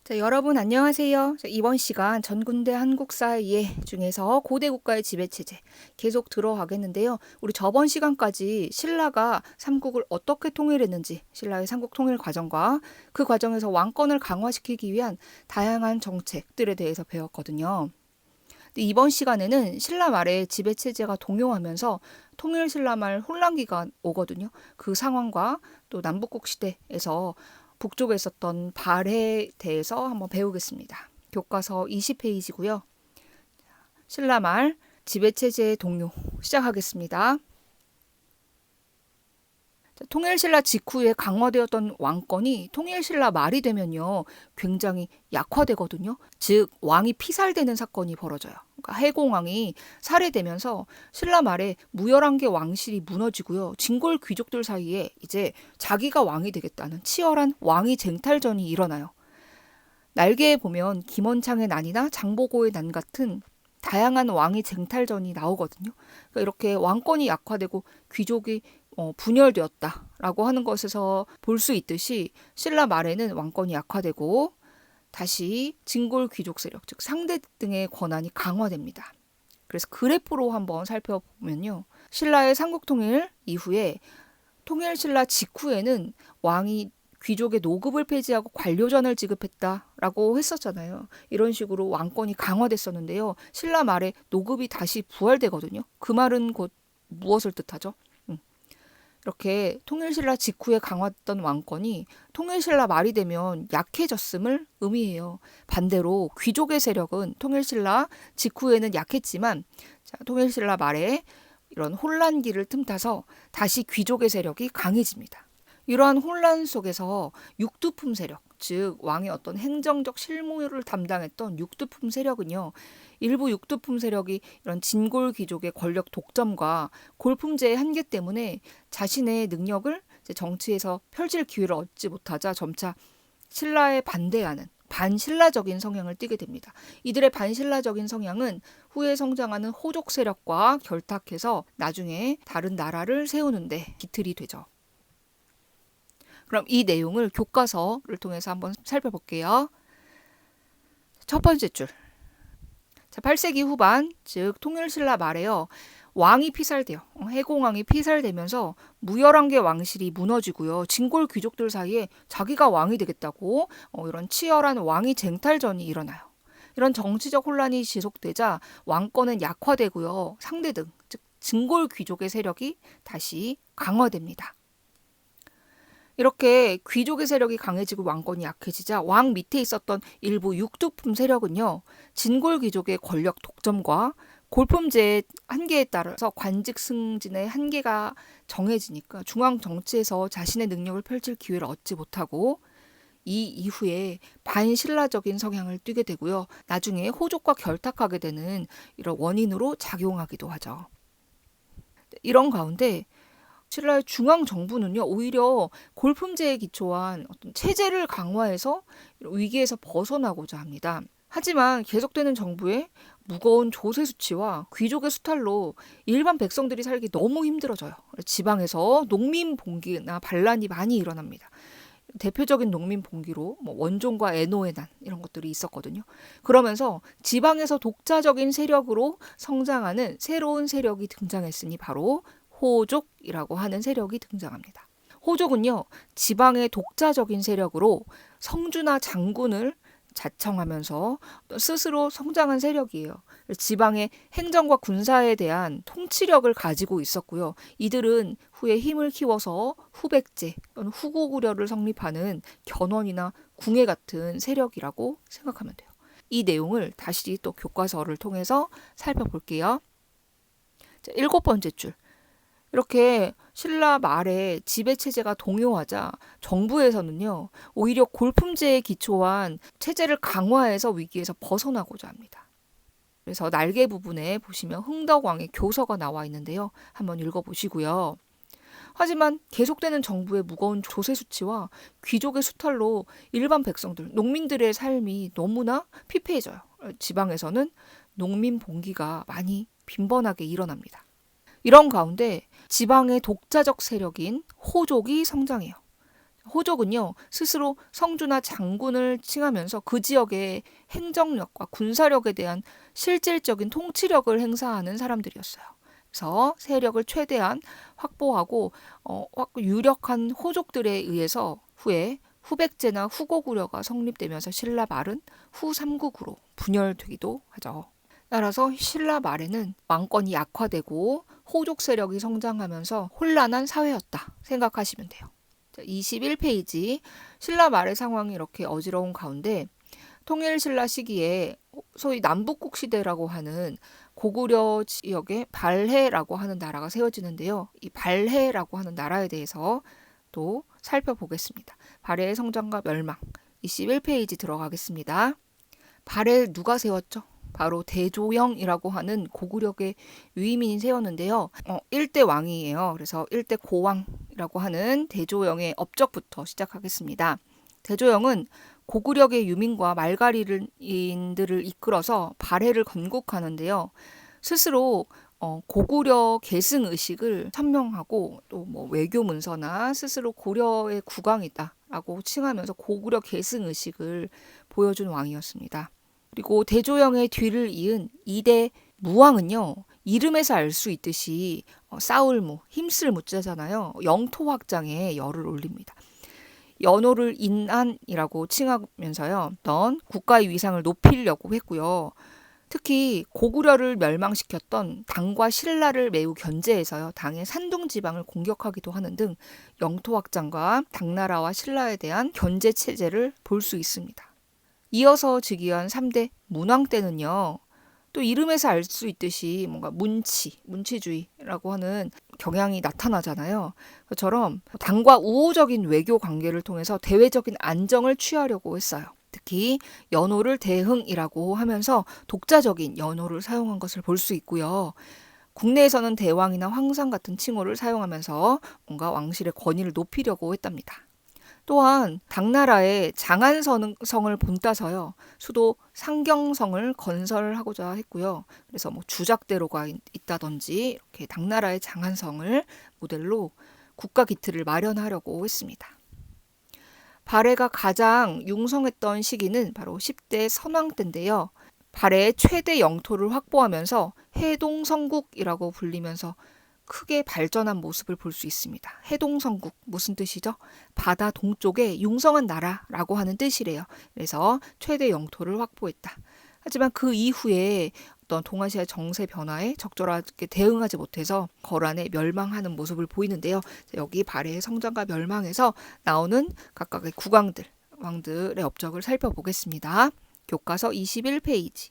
자, 여러분 안녕하세요. 자, 이번 시간 전군대 한국사의 중에서 고대 국가의 지배체제 계속 들어가겠는데요. 우리 저번 시간까지 신라가 삼국을 어떻게 통일했는지, 신라의 삼국 통일 과정과 그 과정에서 왕권을 강화시키기 위한 다양한 정책들에 대해서 배웠거든요. 근데 이번 시간에는 신라 말에 지배체제가 동요하면서 통일신라 말 혼란기가 오거든요. 그 상황과 또 남북국 시대에서 북쪽에 있었던 발해에 대해서 한번 배우겠습니다. 교과서 20페이지고요. 신라 말 지배체제의 동요 시작하겠습니다. 통일신라 직후에 강화되었던 왕권이 통일신라 말이 되면요, 굉장히 약화되거든요. 즉 왕이 피살되는 사건이 벌어져요. 그러니까 해공왕이 살해되면서 신라 말에 무열한 게 왕실이 무너지고요. 진골 귀족들 사이에 이제 자기가 왕이 되겠다는 치열한 왕위 쟁탈전이 일어나요. 날개에 보면 김원창의 난이나 장보고의 난 같은 다양한 왕위 쟁탈전이 나오거든요. 그러니까 이렇게 왕권이 약화되고 귀족이 분열되었다라고 하는 것에서 볼 수 있듯이 신라 말에는 왕권이 약화되고 다시 진골 귀족 세력, 즉 상대 등의 권한이 강화됩니다. 그래서 그래프로 한번 살펴보면요. 신라의 삼국통일 이후에 통일신라 직후에는 왕이 귀족의 노급을 폐지하고 관료전을 지급했다라고 했었잖아요. 이런 식으로 왕권이 강화됐었는데요. 신라 말에 노급이 다시 부활되거든요. 그 말은 곧 무엇을 뜻하죠? 이렇게 통일신라 직후에 강화했던 왕권이 통일신라 말이 되면 약해졌음을 의미해요. 반대로 귀족의 세력은 통일신라 직후에는 약했지만 통일신라 말에 이런 혼란기를 틈타서 다시 귀족의 세력이 강해집니다. 이러한 혼란 속에서 육두품 세력, 즉 왕의 어떤 행정적 실무를 담당했던 육두품 세력은요, 일부 육두품 세력이 이런 진골 귀족의 권력 독점과 골품제의 한계 때문에 자신의 능력을 정치에서 펼칠 기회를 얻지 못하자 점차 신라에 반대하는 반신라적인 성향을 띠게 됩니다. 이들의 반신라적인 성향은 후에 성장하는 호족 세력과 결탁해서 나중에 다른 나라를 세우는데 기틀이 되죠. 그럼 이 내용을 교과서를 통해서 한번 살펴볼게요. 첫 번째 줄. 8세기 후반, 즉 통일신라 말에요. 왕이 피살돼요. 해공왕이 피살되면서 무열한계 왕실이 무너지고요. 진골 귀족들 사이에 자기가 왕이 되겠다고 이런 치열한 왕위 쟁탈전이 일어나요. 이런 정치적 혼란이 지속되자 왕권은 약화되고요. 상대 등, 즉 진골 귀족의 세력이 다시 강화됩니다. 이렇게 귀족의 세력이 강해지고 왕권이 약해지자 왕 밑에 있었던 일부 육두품 세력은요, 진골 귀족의 권력 독점과 골품제의 한계에 따라서 관직 승진의 한계가 정해지니까 중앙 정치에서 자신의 능력을 펼칠 기회를 얻지 못하고 이 이후에 반신라적인 성향을 띠게 되고요. 나중에 호족과 결탁하게 되는 이런 원인으로 작용하기도 하죠. 이런 가운데 신라의 중앙 정부는요, 오히려 골품제에 기초한 어떤 체제를 강화해서 위기에서 벗어나고자 합니다. 하지만 계속되는 정부의 무거운 조세 수치와 귀족의 수탈로 일반 백성들이 살기 너무 힘들어져요. 지방에서 농민 봉기나 반란이 많이 일어납니다. 대표적인 농민 봉기로 원종과 애노의 난 이런 것들이 있었거든요. 그러면서 지방에서 독자적인 세력으로 성장하는 새로운 세력이 등장했으니 바로 호족이라고 하는 세력이 등장합니다. 호족은요, 지방의 독자적인 세력으로 성주나 장군을 자청하면서 스스로 성장한 세력이에요. 지방의 행정과 군사에 대한 통치력을 가지고 있었고요. 이들은 후에 힘을 키워서 후백제 또는 후고구려를 성립하는 견훤이나 궁예 같은 세력이라고 생각하면 돼요. 이 내용을 다시 또 교과서를 통해서 살펴볼게요. 자, 7번째 줄. 이렇게 신라 말에 지배체제가 동요하자 정부에서는요, 오히려 골품제에 기초한 체제를 강화해서 위기에서 벗어나고자 합니다. 그래서 날개 부분에 보시면 흥덕왕의 교서가 나와 있는데요. 한번 읽어보시고요. 하지만 계속되는 정부의 무거운 조세 수치와 귀족의 수탈로 일반 백성들, 농민들의 삶이 너무나 피폐해져요. 지방에서는 농민 봉기가 많이 빈번하게 일어납니다. 이런 가운데 지방의 독자적 세력인 호족이 성장해요. 호족은요, 스스로 성주나 장군을 칭하면서 그 지역의 행정력과 군사력에 대한 실질적인 통치력을 행사하는 사람들이었어요. 그래서 세력을 최대한 확보하고 유력한 호족들에 의해서 후에 후백제나 후고구려가 성립되면서 신라 말은 후삼국으로 분열되기도 하죠. 따라서 신라 말에는 왕권이 약화되고 호족 세력이 성장하면서 혼란한 사회였다 생각하시면 돼요. 21페이지 신라 말의 상황이 이렇게 어지러운 가운데 통일신라 시기에 소위 남북국 시대라고 하는 고구려 지역에 발해라고 하는 나라가 세워지는데요. 이 발해라고 하는 나라에 대해서 또 살펴보겠습니다. 발해의 성장과 멸망 21페이지 들어가겠습니다. 발해 누가 세웠죠? 바로 대조영이라고 하는 고구려의 유의민이 세웠는데요. 1대 왕이에요. 그래서 1대 고왕이라고 하는 대조영의 업적부터 시작하겠습니다. 대조영은 고구려의 유민과 말가리인들을 이끌어서 발해를 건국하는데요. 스스로 고구려 계승 의식을 천명하고 또 뭐 외교 문서나 스스로 고려의 국왕이다라고 칭하면서 고구려 계승 의식을 보여준 왕이었습니다. 그리고 대조영의 뒤를 이은 2대 무왕은요. 이름에서 알 수 있듯이 싸울 무, 힘쓸 무자잖아요. 영토 확장에 열을 올립니다. 연호를 인안이라고 칭하면서요. 어떤 국가의 위상을 높이려고 했고요. 특히 고구려를 멸망시켰던 당과 신라를 매우 견제해서요. 당의 산둥 지방을 공격하기도 하는 등 영토 확장과 당나라와 신라에 대한 견제 체제를 볼 수 있습니다. 이어서 즉위한 3대 문왕 때는요. 또 이름에서 알 수 있듯이 뭔가 문치주의라고 하는 경향이 나타나잖아요. 그처럼 당과 우호적인 외교 관계를 통해서 대외적인 안정을 취하려고 했어요. 특히 연호를 대흥이라고 하면서 독자적인 연호를 사용한 것을 볼 수 있고요. 국내에서는 대왕이나 황상 같은 칭호를 사용하면서 뭔가 왕실의 권위를 높이려고 했답니다. 또한 당나라의 장안성을 본따서요. 수도 상경성을 건설하고자 했고요. 그래서 뭐 주작대로가 있다든지 이렇게 당나라의 장안성을 모델로 국가 기틀을 마련하려고 했습니다. 발해가 가장 융성했던 시기는 바로 10대 선왕 때인데요. 발해의 최대 영토를 확보하면서 해동성국이라고 불리면서 크게 발전한 모습을 볼 수 있습니다. 해동성국 무슨 뜻이죠? 바다 동쪽에 융성한 나라라고 하는 뜻이래요. 그래서 최대 영토를 확보했다. 하지만 그 이후에 어떤 동아시아 정세 변화에 적절하게 대응하지 못해서 거란에 멸망하는 모습을 보이는데요. 여기 발해의 성장과 멸망에서 나오는 각각의 국왕들, 왕들의 업적을 살펴보겠습니다. 교과서 21페이지.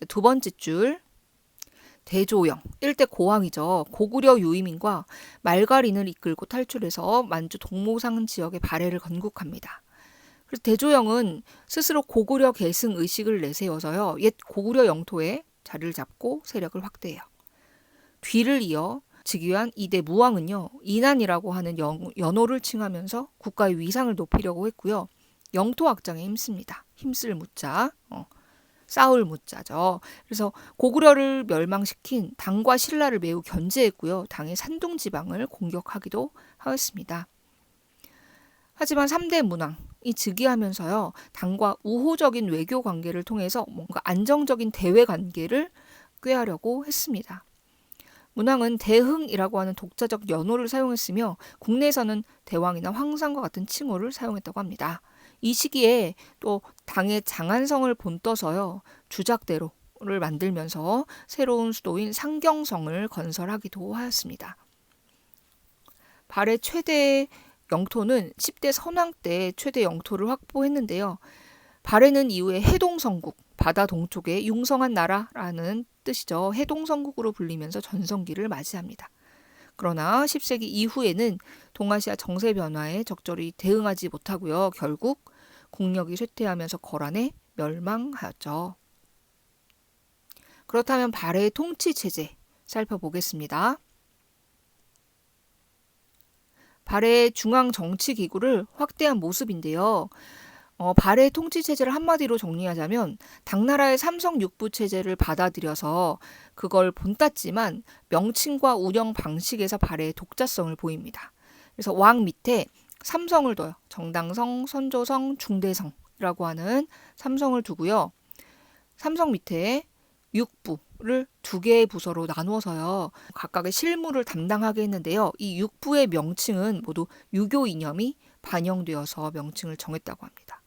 두 번째 줄. 대조영, 1대 고왕이죠. 고구려 유이민과 말가린을 이끌고 탈출해서 만주 동모상 지역의 발해를 건국합니다. 그래서 대조영은 스스로 고구려 계승 의식을 내세워서요. 옛 고구려 영토에 자리를 잡고 세력을 확대해요. 뒤를 이어 즉위한 2대 무왕은요. 인안이라고 하는 연호를 칭하면서 국가의 위상을 높이려고 했고요. 영토 확장에 힘씁니다. 힘쓸 무자. 싸울 무자죠. 그래서 고구려를 멸망시킨 당과 신라를 매우 견제했고요. 당의 산둥 지방을 공격하기도 하였습니다. 하지만 3대 문왕이 즉위하면서요. 당과 우호적인 외교 관계를 통해서 뭔가 안정적인 대외 관계를 꾀하려고 했습니다. 문왕은 대흥이라고 하는 독자적 연호를 사용했으며 국내에서는 대왕이나 황상과 같은 칭호를 사용했다고 합니다. 이 시기에 또 당의 장안성을 본떠서요. 주작대로를 만들면서 새로운 수도인 상경성을 건설하기도 하였습니다. 발해 최대 영토는 10대 선왕 때 최대 영토를 확보했는데요. 발해는 이후에 해동성국, 바다 동쪽의 융성한 나라라는 뜻이죠. 해동성국으로 불리면서 전성기를 맞이합니다. 그러나 10세기 이후에는 동아시아 정세 변화에 적절히 대응하지 못하고요. 결국 국력이 쇠퇴하면서 거란에 멸망하였죠. 그렇다면 발해의 통치 체제 살펴보겠습니다. 발해의 중앙 정치 기구를 확대한 모습인데요. 발해 통치 체제를 한마디로 정리하자면 당나라의 삼성 육부 체제를 받아들여서 그걸 본땄지만 명칭과 운영 방식에서 발해의 독자성을 보입니다. 그래서 왕 밑에 삼성을 둬요. 정당성, 선조성, 중대성이라고 하는 삼성을 두고요. 삼성 밑에 육부를 두 개의 부서로 나누어서요. 각각의 실무를 담당하게 했는데요. 이 육부의 명칭은 모두 유교 이념이 반영되어서 명칭을 정했다고 합니다.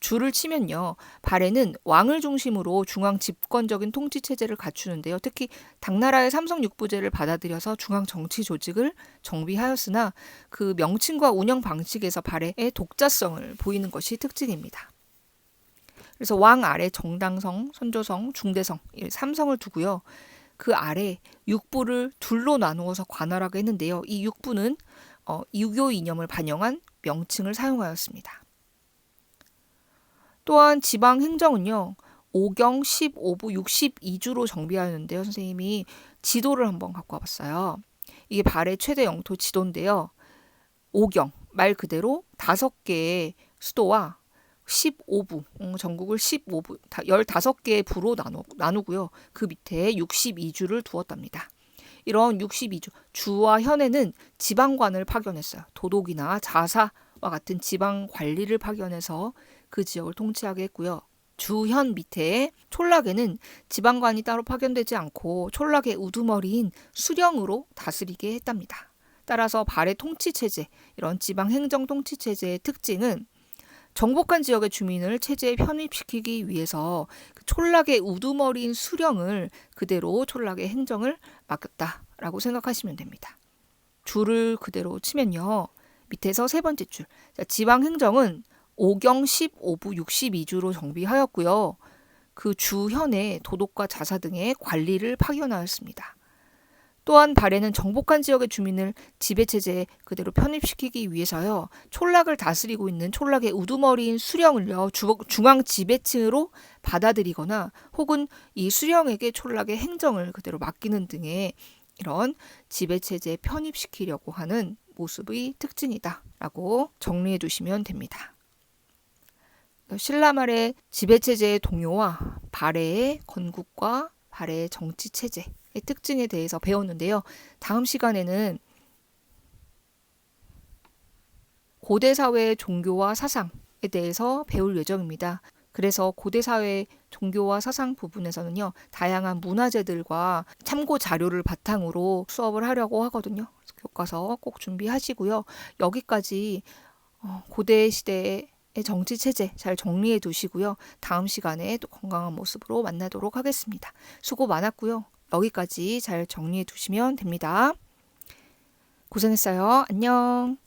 줄을 치면요. 발해는 왕을 중심으로 중앙 집권적인 통치 체제를 갖추는데요. 특히 당나라의 삼성 육부제를 받아들여서 중앙 정치 조직을 정비하였으나 그 명칭과 운영 방식에서 발해의 독자성을 보이는 것이 특징입니다. 그래서 왕 아래 정당성, 선조성, 중대성, 삼성을 두고요. 그 아래 육부를 둘로 나누어서 관할하게 했는데요. 이 육부는 유교 이념을 반영한 명칭을 사용하였습니다. 또한 지방 행정은요. 5경 15부 62주로 정비하였는데요. 선생님이 지도를 한번 갖고 와봤어요. 이게 발해 최대 영토 지도인데요. 5경 말 그대로 5개의 수도와 15부, 전국을 15부, 15개의 부로 나누고요. 그 밑에 62주를 두었답니다. 이런 62주, 주와 현에는 지방관을 파견했어요. 도독이나 자사와 같은 지방 관리를 파견해서 그 지역을 통치하게 했고요. 주현 밑에 촌락에는 지방관이 따로 파견되지 않고 촌락의 우두머리인 수령으로 다스리게 했답니다. 따라서 발해 통치체제, 이런 지방행정 통치체제의 특징은 정복한 지역의 주민을 체제에 편입시키기 위해서 촌락의 우두머리인 수령을 그대로 촌락의 행정을 맡겼다라고 생각하시면 됩니다. 줄을 그대로 치면요. 밑에서 세 번째 줄. 지방행정은 5경 15부 62주로 정비하였고요. 그 주현에 도독과 자사 등의 관리를 파견하였습니다. 또한 발해는 정복한 지역의 주민을 지배체제에 그대로 편입시키기 위해서요. 촌락을 다스리고 있는 촌락의 우두머리인 수령을요. 중앙 지배층으로 받아들이거나 혹은 이 수령에게 촌락의 행정을 그대로 맡기는 등의 이런 지배체제에 편입시키려고 하는 모습의 특징이다라고 정리해 두시면 됩니다. 신라 말의 지배체제의 동요와 발해의 건국과 발해의 정치체제의 특징에 대해서 배웠는데요. 다음 시간에는 고대사회의 종교와 사상에 대해서 배울 예정입니다. 그래서 고대사회 종교와 사상 부분에서는요. 다양한 문화재들과 참고 자료를 바탕으로 수업을 하려고 하거든요. 교과서 꼭 준비하시고요. 여기까지 고대 시대의 정치 체제 잘 정리해 두시고요. 다음 시간에 또 건강한 모습으로 만나도록 하겠습니다. 수고 많았고요. 여기까지 잘 정리해 두시면 됩니다. 고생했어요. 안녕.